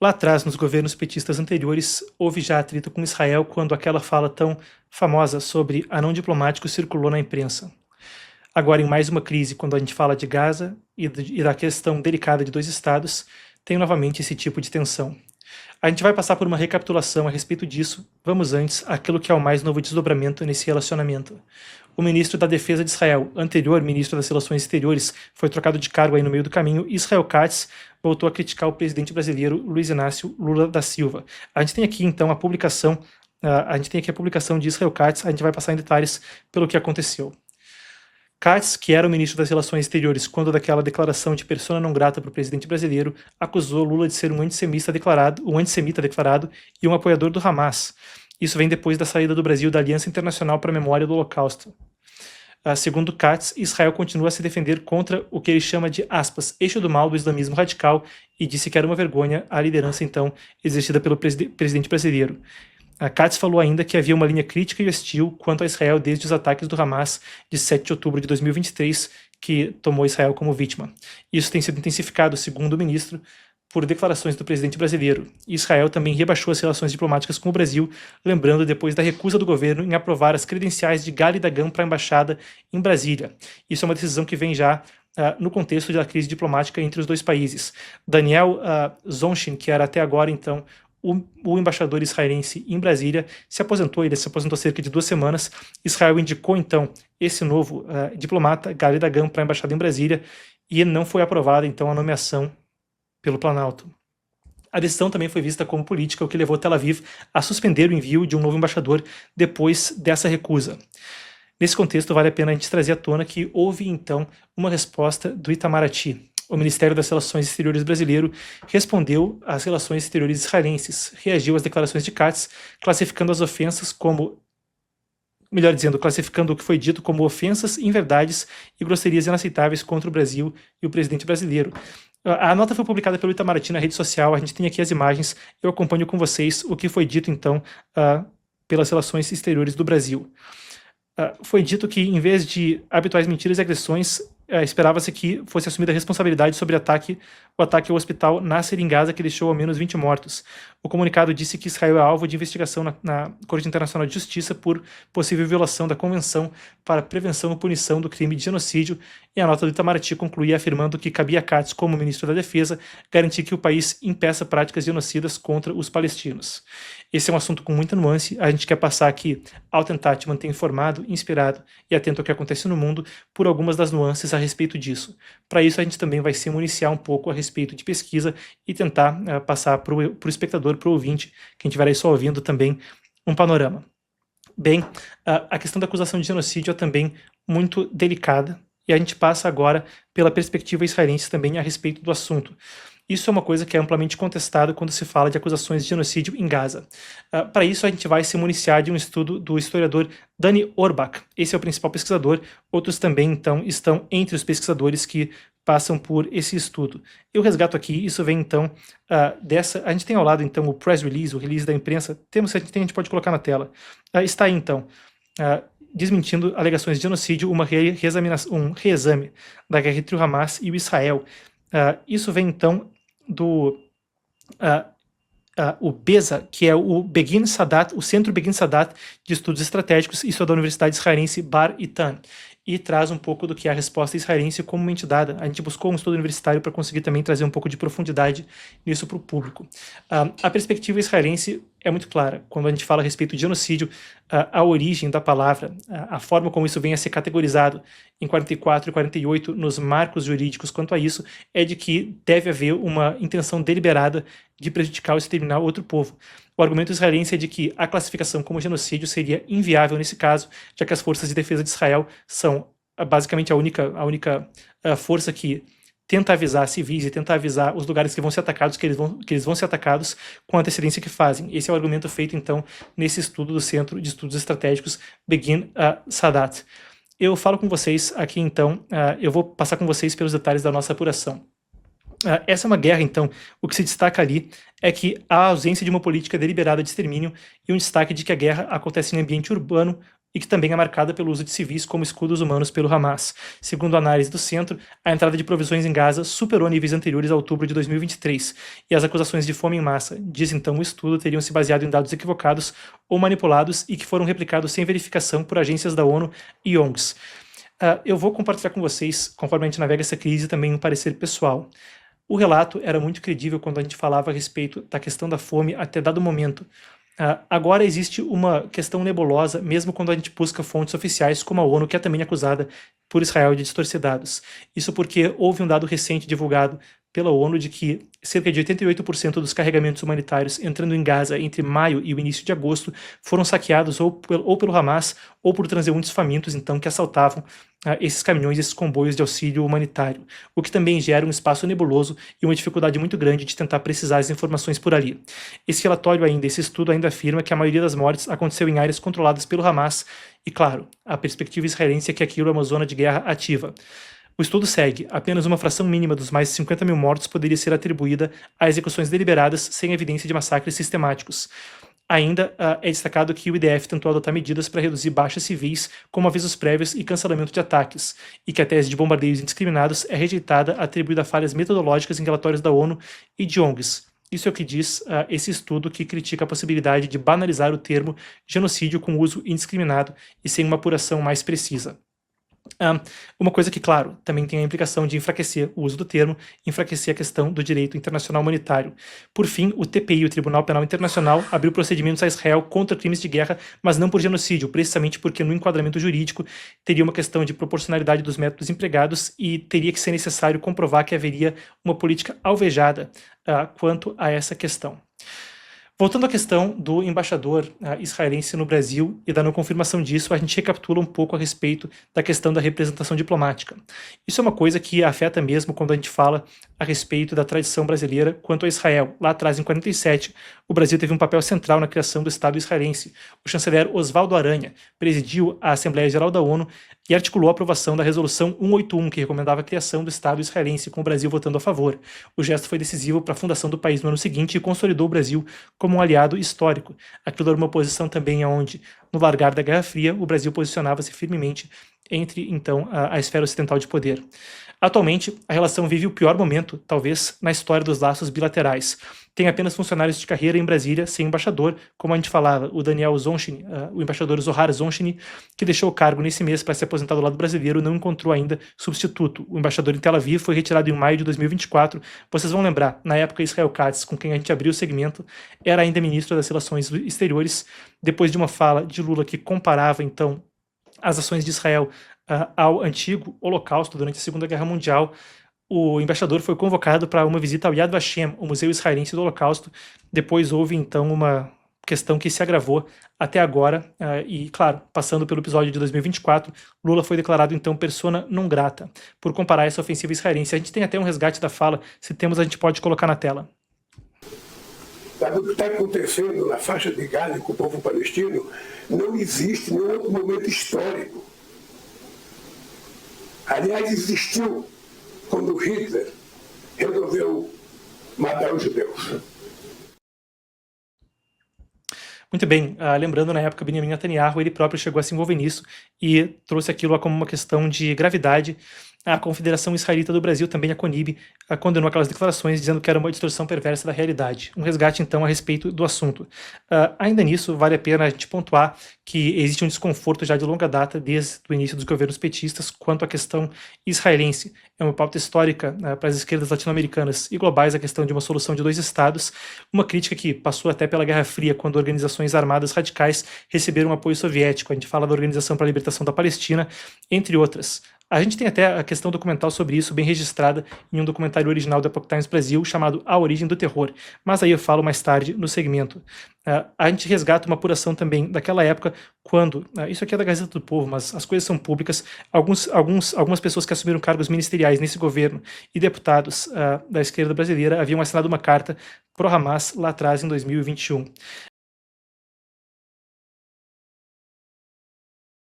Lá atrás, nos governos petistas anteriores, houve já atrito com Israel quando aquela fala tão famosa sobre anão diplomático circulou na imprensa. Agora, em mais uma crise, quando a gente fala de Gaza e da questão delicada de dois estados, tem novamente esse tipo de tensão. A gente vai passar por uma recapitulação a respeito disso. Vamos antes àquilo que é o mais novo desdobramento nesse relacionamento. O ministro da Defesa de Israel, anterior ministro das Relações Exteriores, foi trocado de cargo aí no meio do caminho. Israel Katz voltou a criticar o presidente brasileiro Luiz Inácio Lula da Silva. A gente tem aqui então a publicação de Israel Katz. A gente vai passar em detalhes pelo que aconteceu. Katz, que era o ministro das Relações Exteriores quando daquela declaração de persona não grata para o presidente brasileiro, acusou Lula de ser um antissemita declarado e um apoiador do Hamas. Isso vem depois da saída do Brasil da Aliança Internacional para a Memória do Holocausto. Segundo Katz, Israel continua a se defender contra o que ele chama de, aspas, eixo do mal do islamismo radical e disse que era uma vergonha a liderança, então, exercida pelo presidente brasileiro. Katz falou ainda que havia uma linha crítica e hostil quanto a Israel desde os ataques do Hamas de 7 de outubro de 2023, que tomou Israel como vítima. Isso tem sido intensificado, segundo o ministro, por declarações do presidente brasileiro. Israel também rebaixou as relações diplomáticas com o Brasil, lembrando depois da recusa do governo em aprovar as credenciais de Gali Dagan para a embaixada em Brasília. Isso é uma decisão que vem já no contexto da crise diplomática entre os dois países. Daniel Zonshin, que era até agora, então, o embaixador israelense em Brasília, ele se aposentou há cerca de 2 semanas. Israel indicou, então, esse novo diplomata, Gali Dagan, para a embaixada em Brasília, e não foi aprovada, então, a nomeação pelo Planalto. A decisão também foi vista como política, o que levou Tel Aviv a suspender o envio de um novo embaixador depois dessa recusa. Nesse contexto, vale a pena a gente trazer à tona que houve, então, uma resposta do Itamaraty. O Ministério das Relações Exteriores brasileiro respondeu às relações exteriores israelenses, reagiu às declarações de Katz, classificando as ofensas como, melhor dizendo, classificando o que foi dito como ofensas, inverdades e grosserias inaceitáveis contra o Brasil e o presidente brasileiro. A nota foi publicada pelo Itamaraty na rede social, a gente tem aqui as imagens, eu acompanho com vocês o que foi dito, então, pelas relações exteriores do Brasil. Foi dito que, em vez de habituais mentiras e agressões, esperava-se que fosse assumida a responsabilidade sobre o ataque ao hospital Nasser em Gaza, que deixou ao menos 20 mortos. O comunicado disse que Israel é alvo de investigação na Corte Internacional de Justiça por possível violação da Convenção para a Prevenção e Punição do Crime de Genocídio, e a nota do Itamaraty concluía afirmando que cabia a Katz, como ministro da Defesa, garantir que o país impeça práticas genocidas contra os palestinos. Esse é um assunto com muita nuance, a gente quer passar aqui, ao tentar te manter informado, inspirado e atento ao que acontece no mundo, por algumas das nuances a respeito disso. Para isso, a gente também vai se municiar um pouco a respeito de pesquisa e tentar passar para o espectador, para o ouvinte, quem estiver aí só ouvindo também, um panorama. Bem, a questão da acusação de genocídio é também muito delicada, e a gente passa agora pela perspectiva israelense também a respeito do assunto. Isso é uma coisa que é amplamente contestado quando se fala de acusações de genocídio em Gaza. Para isso, a gente vai se municiar de um estudo do historiador Dani Orbach. Esse é o principal pesquisador. Outros também, então, estão entre os pesquisadores que passam por esse estudo. Eu resgato aqui, isso vem, então, a gente tem ao lado, então, o press release, o release da imprensa. A gente pode colocar na tela. Está aí, então, desmentindo alegações de genocídio, um reexame da guerra entre o Hamas e o Israel. Isso vem, então, do o BESA, que é o Begin Sadat, o Centro Begin Sadat de Estudos Estratégicos, isso é da Universidade Israelense Bar Itan, e traz um pouco do que é a resposta israelense como uma entidade. A gente buscou um estudo universitário para conseguir também trazer um pouco de profundidade nisso para o público. A perspectiva israelense é muito clara. Quando a gente fala a respeito de genocídio, a origem da palavra, a forma como isso vem a ser categorizado em 44 e 48 nos marcos jurídicos quanto a isso, é de que deve haver uma intenção deliberada de prejudicar ou exterminar outro povo. O argumento israelense é de que a classificação como genocídio seria inviável nesse caso, já que as forças de defesa de Israel são basicamente a única força que tenta avisar civis e tenta avisar os lugares que vão ser atacados, que eles vão ser atacados com a antecedência que fazem. Esse é o argumento feito, então, nesse estudo do Centro de Estudos Estratégicos Begin Sadat. Eu falo com vocês aqui, então, eu vou passar com vocês pelos detalhes da nossa apuração. Essa é uma guerra, então, o que se destaca ali é que há a ausência de uma política deliberada de extermínio e um destaque de que a guerra acontece em ambiente urbano e que também é marcada pelo uso de civis como escudos humanos pelo Hamas. Segundo a análise do centro, a entrada de provisões em Gaza superou níveis anteriores a outubro de 2023, e as acusações de fome em massa, diz então o estudo, teriam se baseado em dados equivocados ou manipulados e que foram replicados sem verificação por agências da ONU e ONGs. Eu vou compartilhar com vocês, conforme a gente navega essa crise, também um parecer pessoal. O relato era muito credível quando a gente falava a respeito da questão da fome até dado momento. Agora existe uma questão nebulosa, mesmo quando a gente busca fontes oficiais, como a ONU, que é também acusada por Israel de distorcer dados. Isso porque houve um dado recente divulgado pela ONU de que cerca de 88% dos carregamentos humanitários entrando em Gaza entre maio e o início de agosto foram saqueados ou pelo Hamas ou por transeuntes famintos, então, que assaltavam esses caminhões, esses comboios de auxílio humanitário, o que também gera um espaço nebuloso e uma dificuldade muito grande de tentar precisar as informações por ali. Esse relatório ainda, esse estudo ainda afirma que a maioria das mortes aconteceu em áreas controladas pelo Hamas e, claro, a perspectiva israelense é que aquilo é uma zona de guerra ativa. O estudo segue, apenas uma fração mínima dos mais de 50 mil mortos poderia ser atribuída a execuções deliberadas sem evidência de massacres sistemáticos. Ainda é destacado que o IDF tentou adotar medidas para reduzir baixas civis, como avisos prévios e cancelamento de ataques, e que a tese de bombardeios indiscriminados é rejeitada, atribuída a falhas metodológicas em relatórios da ONU e de ONGs. Isso é o que diz esse estudo, que critica a possibilidade de banalizar o termo genocídio com uso indiscriminado e sem uma apuração mais precisa. Uma coisa que, claro, também tem a implicação de enfraquecer o uso do termo, enfraquecer a questão do direito internacional humanitário. Por fim, o TPI, o Tribunal Penal Internacional, abriu procedimentos a Israel contra crimes de guerra, mas não por genocídio, precisamente porque no enquadramento jurídico teria uma questão de proporcionalidade dos métodos empregados e teria que ser necessário comprovar que haveria uma política alvejada quanto a essa questão. Voltando à questão do embaixador israelense no Brasil e da não confirmação disso, a gente recapitula um pouco a respeito da questão da representação diplomática. Isso é uma coisa que afeta mesmo quando a gente fala a respeito da tradição brasileira quanto a Israel. Lá atrás, em 47, o Brasil teve um papel central na criação do Estado israelense. O chanceler Oswaldo Aranha presidiu a Assembleia Geral da ONU e articulou a aprovação da Resolução 181, que recomendava a criação do Estado israelense, com o Brasil votando a favor. O gesto foi decisivo para a fundação do país no ano seguinte e consolidou o Brasil como um aliado histórico. Aquilo era uma posição também onde, no largar da Guerra Fria, o Brasil posicionava-se firmemente entre, então, a esfera ocidental de poder. Atualmente, a relação vive o pior momento, talvez, na história dos laços bilaterais. Tem apenas funcionários de carreira em Brasília, sem embaixador, como a gente falava, o Daniel Zonchini, o embaixador Zohar Zonchini, que deixou o cargo nesse mês para se aposentar do lado brasileiro, não encontrou ainda substituto. O embaixador em Tel Aviv foi retirado em maio de 2024. Vocês vão lembrar, na época Israel Katz, com quem a gente abriu o segmento, era ainda ministro das Relações Exteriores, depois de uma fala de Lula que comparava, então, as ações de Israel ao antigo Holocausto durante a Segunda Guerra Mundial. O embaixador foi convocado para uma visita ao Yad Vashem, o Museu Israelense do Holocausto. Depois houve, então, uma questão que se agravou até agora, e, claro, passando pelo episódio de 2024, Lula foi declarado, então, persona non grata, por comparar essa ofensiva israelense. A gente tem até um resgate da fala, se temos, a gente pode colocar na tela. O que está acontecendo na faixa de Gaza com o povo palestino não existe nenhum outro momento histórico. Aliás, existiu quando Hitler resolveu matar os judeus. Muito bem, lembrando, na época, Benjamin Netanyahu, ele próprio chegou a se envolver nisso e trouxe aquilo como uma questão de gravidade. A Confederação Israelita do Brasil, também a CONIB, condenou aquelas declarações dizendo que era uma distorção perversa da realidade. Um resgate, então, a respeito do assunto. Ainda nisso, vale a pena a gente pontuar que existe um desconforto já de longa data, desde o início dos governos petistas, quanto à questão israelense. É uma pauta histórica para as esquerdas latino-americanas e globais a questão de uma solução de dois estados, uma crítica que passou até pela Guerra Fria, quando organizações armadas radicais receberam apoio soviético. A gente fala da Organização para a Libertação da Palestina, entre outras. A gente tem até a questão documental sobre isso bem registrada em um documentário original da Epoch Times Brasil chamado A Origem do Terror, mas aí eu falo mais tarde no segmento. A gente resgata uma apuração também daquela época, quando, isso aqui é da Gazeta do Povo, mas as coisas são públicas, algumas pessoas que assumiram cargos ministeriais nesse governo e deputados da esquerda brasileira haviam assinado uma carta pro Hamas lá atrás, em 2021.